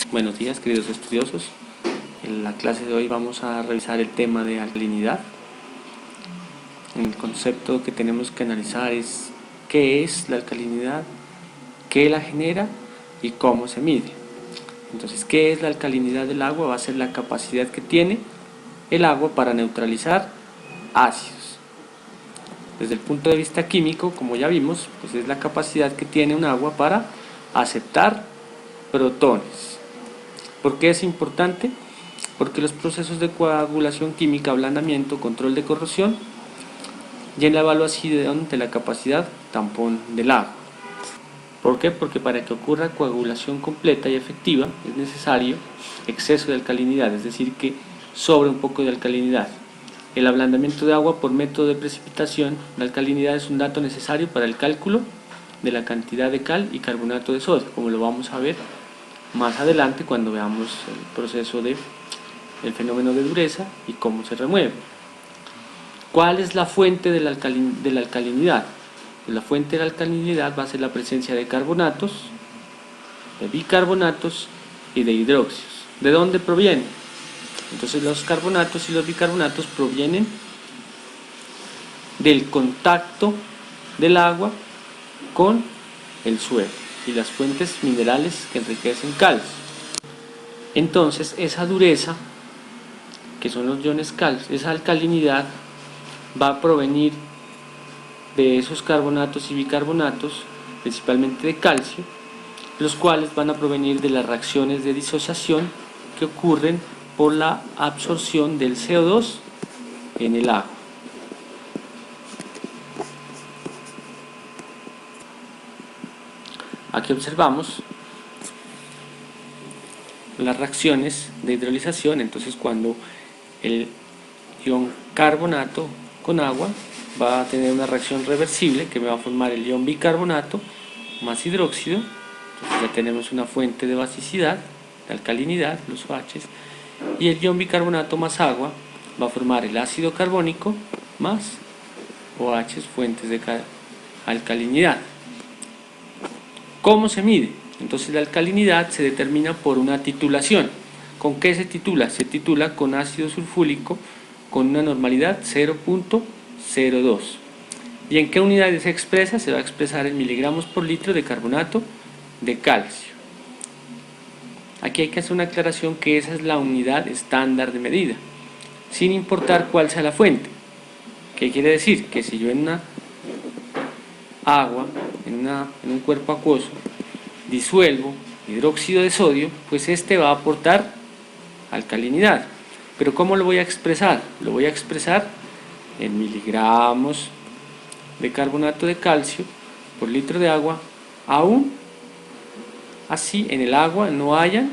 Buenos días, queridos estudiosos. En la clase de hoy vamos a revisar el tema de alcalinidad. El concepto que tenemos que analizar es qué es la alcalinidad, qué la genera y cómo se mide. Entonces, ¿qué es la alcalinidad del agua? Va a ser la capacidad que tiene el agua para neutralizar ácidos. Desde el punto de vista químico, como ya vimos, pues es la capacidad que tiene un agua para aceptar protones. ¿Por qué es importante? Porque los procesos de coagulación química, ablandamiento, control de corrosión y en la evaluación de la capacidad tampón del agua. ¿Por qué? Porque para que ocurra coagulación completa y efectiva es necesario exceso de alcalinidad, es decir, que sobre un poco de alcalinidad. El ablandamiento de agua por método de precipitación, la alcalinidad es un dato necesario para el cálculo de la cantidad de cal y carbonato de sodio, como lo vamos a ver más adelante cuando veamos el proceso del fenómeno de dureza y cómo se remueve. ¿Cuál es la fuente de la alcalinidad? Pues la fuente de la alcalinidad va a ser la presencia de carbonatos, de bicarbonatos y de hidróxidos. ¿De dónde provienen? Entonces los carbonatos y los bicarbonatos provienen del contacto del agua con el suelo y las fuentes minerales que enriquecen calcio. Entonces esa dureza, que son los iones calcio, esa alcalinidad va a provenir de esos carbonatos y bicarbonatos, principalmente de calcio, los cuales van a provenir de las reacciones de disociación que ocurren por la absorción del CO2 en el agua. Aquí observamos las reacciones de hidrolización. Entonces, cuando el ion carbonato con agua va a tener una reacción reversible que me va a formar el ion bicarbonato más hidróxido. Entonces ya tenemos una fuente de basicidad, de alcalinidad, los OHs, y el ion bicarbonato más agua va a formar el ácido carbónico más OHs, fuentes de alcalinidad. ¿Cómo se mide? Entonces la alcalinidad se determina por una titulación. ¿Con qué se titula? Se titula con ácido sulfúrico con una normalidad 0.02. ¿Y en qué unidades se expresa? Se va a expresar en miligramos por litro de carbonato de calcio. Aquí hay que hacer una aclaración que esa es la unidad estándar de medida, sin importar cuál sea la fuente. ¿Qué quiere decir? Que si yo en una agua, en un cuerpo acuoso, disuelvo hidróxido de sodio, pues este va a aportar alcalinidad. Pero ¿cómo lo voy a expresar? Lo voy a expresar en miligramos de carbonato de calcio por litro de agua, aún así en el agua no haya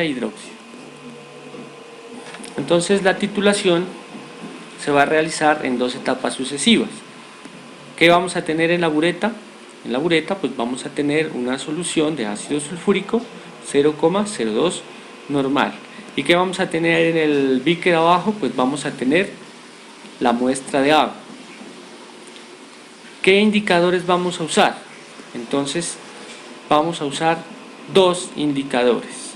hidróxido. Entonces la titulación se va a realizar en dos etapas sucesivas. ¿Qué vamos a tener en la bureta? En la bureta pues vamos a tener una solución de ácido sulfúrico 0,02 normal. ¿Y qué vamos a tener en el beaker abajo? Pues vamos a tener la muestra de agua. ¿Qué indicadores vamos a usar? Entonces vamos a usar dos indicadores.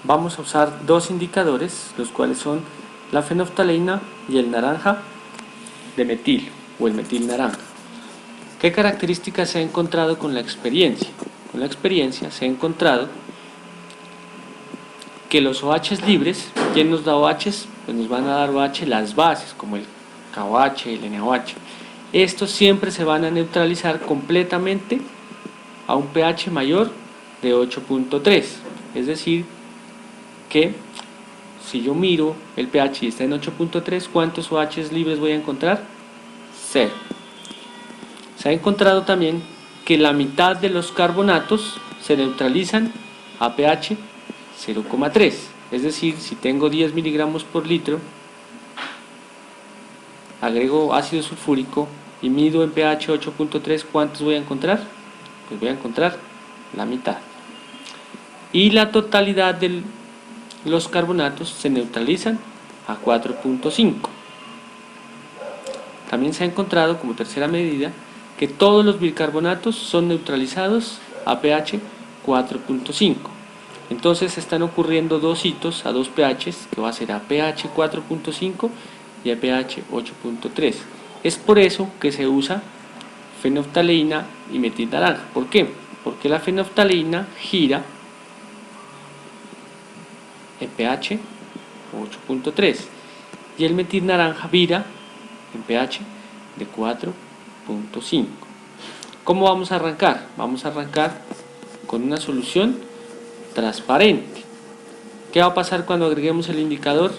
Vamos a usar dos indicadores, los cuales son la fenolftaleína y el naranja de metil o el metil naranja. ¿Qué características se ha encontrado con la experiencia? Con la experiencia se ha encontrado que los OHs libres, ¿quién nos da OHs? Pues nos van a dar OH las bases, como el KOH y el NaOH. Estos siempre se van a neutralizar completamente a un pH mayor de 8.3. Es decir, que si yo miro el pH y está en 8.3, ¿cuántos OHs libres voy a encontrar? 0. Se ha encontrado también que la mitad de los carbonatos se neutralizan a pH 0,3. Es decir, si tengo 10 miligramos por litro, agrego ácido sulfúrico y mido en pH 8.3, ¿cuántos voy a encontrar? Pues voy a encontrar la mitad. Y la totalidad de los carbonatos se neutralizan a 4.5. También se ha encontrado como tercera medida que todos los bicarbonatos son neutralizados a pH 4.5. Entonces están ocurriendo dos hitos a dos pHs, que va a ser a pH 4.5 y a pH 8.3. Es por eso que se usa fenolftaleína y metilnaranja. ¿Por qué? Porque la fenolftaleína gira en pH 8.3 y el metilnaranja vira en pH de 4.5. ¿Cómo vamos a arrancar? Vamos a arrancar con una solución transparente. ¿Qué va a pasar cuando agreguemos el indicador?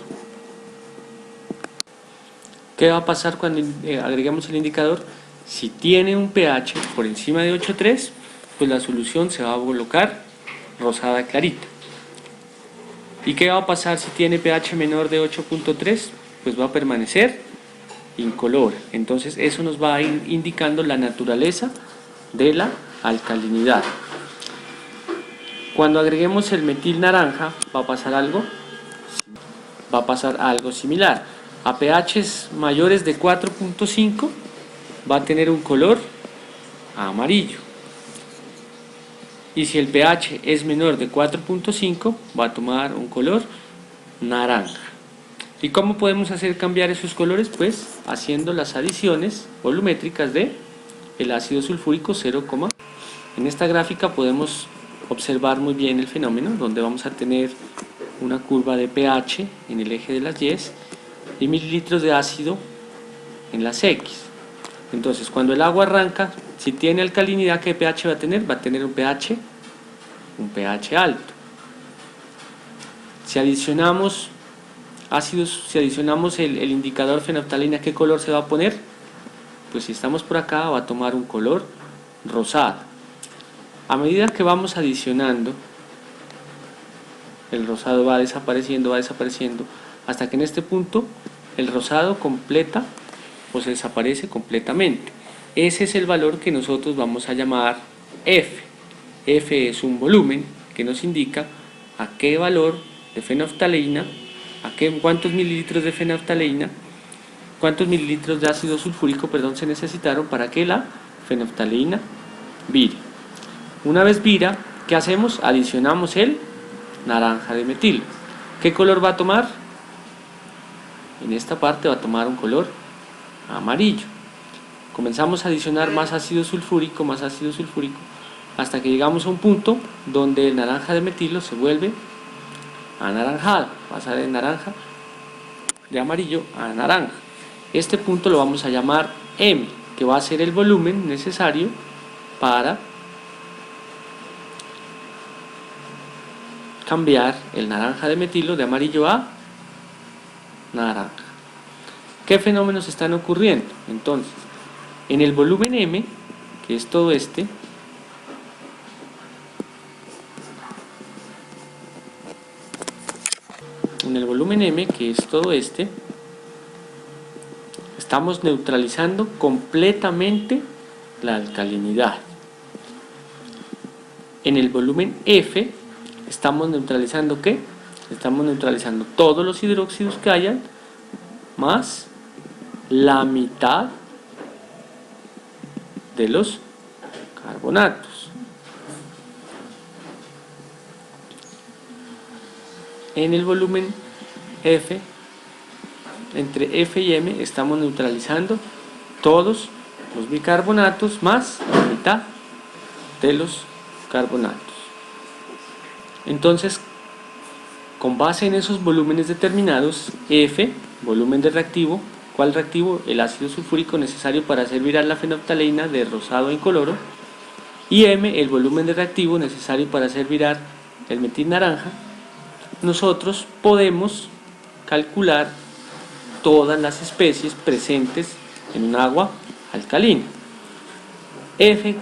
¿Qué va a pasar cuando agreguemos el indicador? Si tiene un pH por encima de 8.3, pues la solución se va a colocar rosada clarita. ¿Y qué va a pasar si tiene pH menor de 8.3? Pues va a permanecer incolora. Entonces eso nos va a ir indicando la naturaleza de la alcalinidad. Cuando agreguemos el metil naranja va a pasar algo similar. A pHs mayores de 4.5 va a tener un color amarillo. Y si el pH es menor de 4.5 va a tomar un color naranja. ¿Y cómo podemos hacer cambiar esos colores? Pues haciendo las adiciones volumétricas de el ácido sulfúrico 0, en esta gráfica podemos observar muy bien el fenómeno, donde vamos a tener una curva de pH en el eje de las Y y mililitros de ácido en las X. Entonces cuando el agua arranca, si tiene alcalinidad, ¿qué pH va a tener? Va a tener un pH alto. Si adicionamos ácidos, si adicionamos el indicador fenolftaleína, ¿qué color se va a poner? Pues si estamos por acá va a tomar un color rosado. A medida que vamos adicionando, el rosado va desapareciendo, hasta que en este punto el rosado completa o se desaparece completamente. Ese es el valor que nosotros vamos a llamar F. F es un volumen que nos indica a qué valor de fenolftaleína, cuántos mililitros de fenolftaleína, cuántos mililitros de ácido sulfúrico, se necesitaron para que la fenolftaleína vire. Una vez vira, ¿qué hacemos? Adicionamos el naranja de metilo. ¿Qué color va a tomar? En esta parte va a tomar un color amarillo. Comenzamos a adicionar más ácido sulfúrico, hasta que llegamos a un punto donde el naranja de metilo se vuelve anaranjado, pasa de naranja, de amarillo a naranja. Este punto lo vamos a llamar M, que va a ser el volumen necesario para cambiar el naranja de metilo de amarillo a naranja. ¿Qué fenómenos están ocurriendo? Entonces, en el volumen M, que es todo este, estamos neutralizando completamente la alcalinidad. En el volumen F estamos neutralizando ¿qué? Estamos neutralizando todos los hidróxidos que hayan más la mitad de los carbonatos. En el volumen F, entre F y M, estamos neutralizando todos los bicarbonatos más la mitad de los carbonatos. Entonces, con base en esos volúmenes determinados, F, volumen de reactivo, ¿cuál reactivo? El ácido sulfúrico necesario para hacer virar la fenolftaleína de rosado a incoloro, y M, el volumen de reactivo necesario para hacer virar el metil naranja. Nosotros podemos calcular todas las especies presentes en un agua alcalina. F,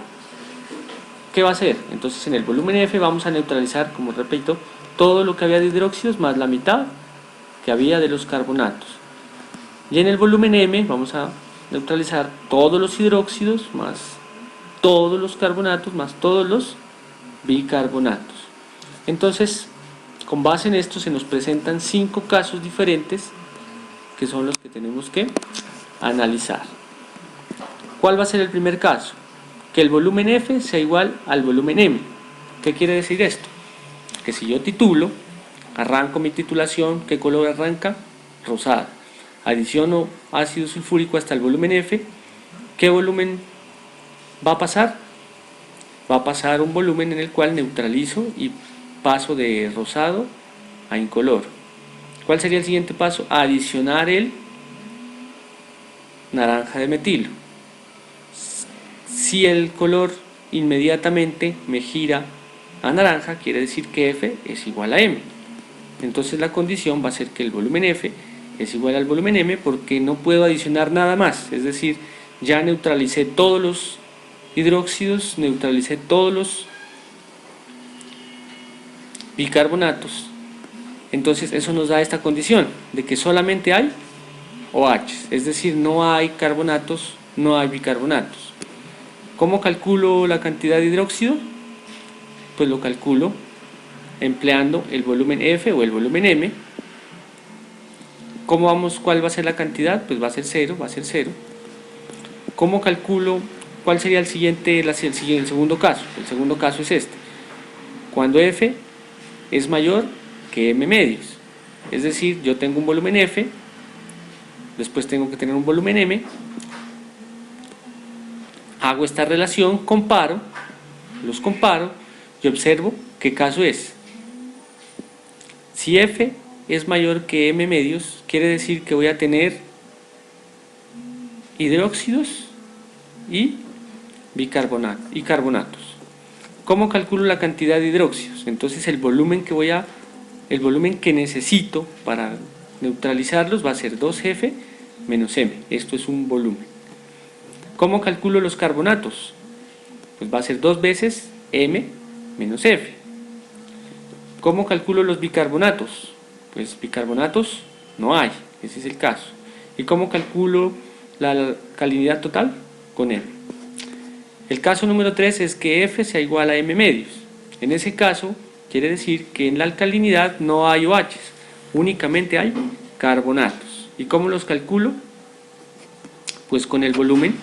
¿qué va a hacer? Entonces en el volumen F vamos a neutralizar, como repito, todo lo que había de hidróxidos más la mitad que había de los carbonatos. Y en el volumen M vamos a neutralizar todos los hidróxidos más todos los carbonatos más todos los bicarbonatos. Entonces, con base en esto se nos presentan 5 casos diferentes que son los que tenemos que analizar. ¿Cuál va a ser el primer caso? que el volumen F sea igual al volumen M. ¿Qué quiere decir esto? Que si yo titulo, arranco mi titulación, ¿qué color arranca? Rosada. Adiciono ácido sulfúrico hasta el volumen F, ¿qué volumen va a pasar? Va a pasar un volumen en el cual neutralizo y paso de rosado a incoloro. ¿Cuál sería el siguiente paso? Adicionar el naranja de metilo. Si el color inmediatamente me gira a naranja, quiere decir que F es igual a M. Entonces la condición va a ser que el volumen F es igual al volumen M, porque no puedo adicionar nada más, es decir, ya neutralicé todos los hidróxidos, neutralicé todos los bicarbonatos. Entonces eso nos da esta condición de que solamente hay OH, es decir, no hay carbonatos, no hay bicarbonatos. ¿Cómo calculo la cantidad de hidróxido? Pues lo calculo empleando el volumen F o el volumen M. ¿Cómo vamos? ¿Cuál va a ser la cantidad? Pues va a ser 0, va a ser 0. ¿Cómo calculo cuál sería el segundo caso? El segundo caso es este. Cuando F es mayor que M medios. Es decir, yo tengo un volumen F, después tengo que tener un volumen M. Hago esta relación, los comparo y observo qué caso es. Si F es mayor que M medios, quiere decir que voy a tener hidróxidos y carbonatos. ¿Cómo calculo la cantidad de hidróxidos? Entonces el volumen que necesito para neutralizarlos va a ser 2F menos M. Esto es un volumen. ¿Cómo calculo los carbonatos? Pues va a ser 2 veces M menos F. ¿Cómo calculo los bicarbonatos? Pues bicarbonatos no hay, ese es el caso. ¿Y cómo calculo la alcalinidad total? Con M. El caso número 3 es que F sea igual a M medios. En ese caso quiere decir que en la alcalinidad no hay OHs, únicamente hay carbonatos. ¿Y cómo los calculo? Pues con el volumen.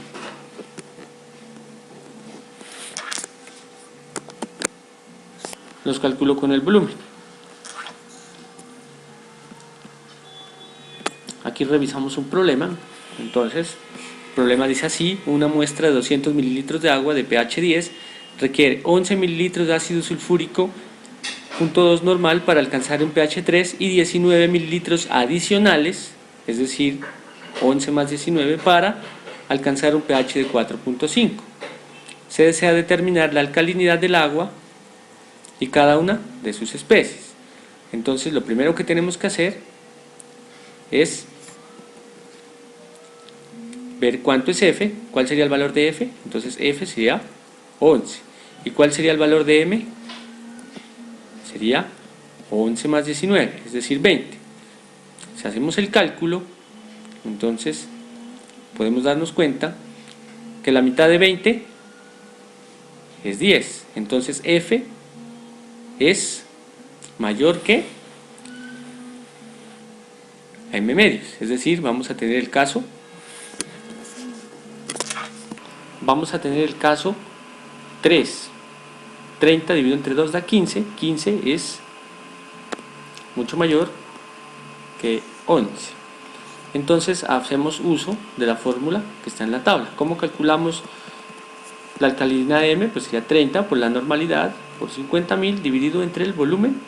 Los calculo con el volumen. Aquí revisamos un problema. Entonces, el problema dice así: una muestra de 200 mililitros de agua de pH 10 requiere 11 mililitros de ácido sulfúrico .2 normal para alcanzar un pH 3 y 19 mililitros adicionales, es decir, 11 más 19 para alcanzar un pH de 4.5. Se desea determinar la alcalinidad del agua y cada una de sus especies. Entonces lo primero que tenemos que hacer es ver cuánto es F, cuál sería el valor de F. Entonces F sería 11. ¿Y cuál sería el valor de M? Sería 11 más 19, es decir 20. Si hacemos el cálculo, entonces podemos darnos cuenta que la mitad de 20 es 10. Entonces F es mayor que M medios, es decir, vamos a tener el caso 3. 30 dividido entre 2 da 15, 15 es mucho mayor que 11. Entonces hacemos uso de la fórmula que está en la tabla. ¿Cómo calculamos la alcalinidad de M? Pues sería 30 por la normalidad por 50.000 dividido entre el volumen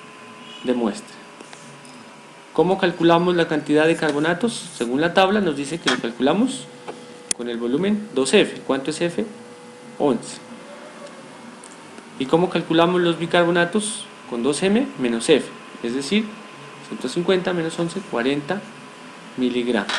de muestra. ¿Cómo calculamos la cantidad de carbonatos? Según la tabla nos dice que lo calculamos con el volumen 2F. ¿Cuánto es F? 11. ¿Y cómo calculamos los bicarbonatos? Con 2M menos F, es decir, 150 menos 11, 40 miligramos.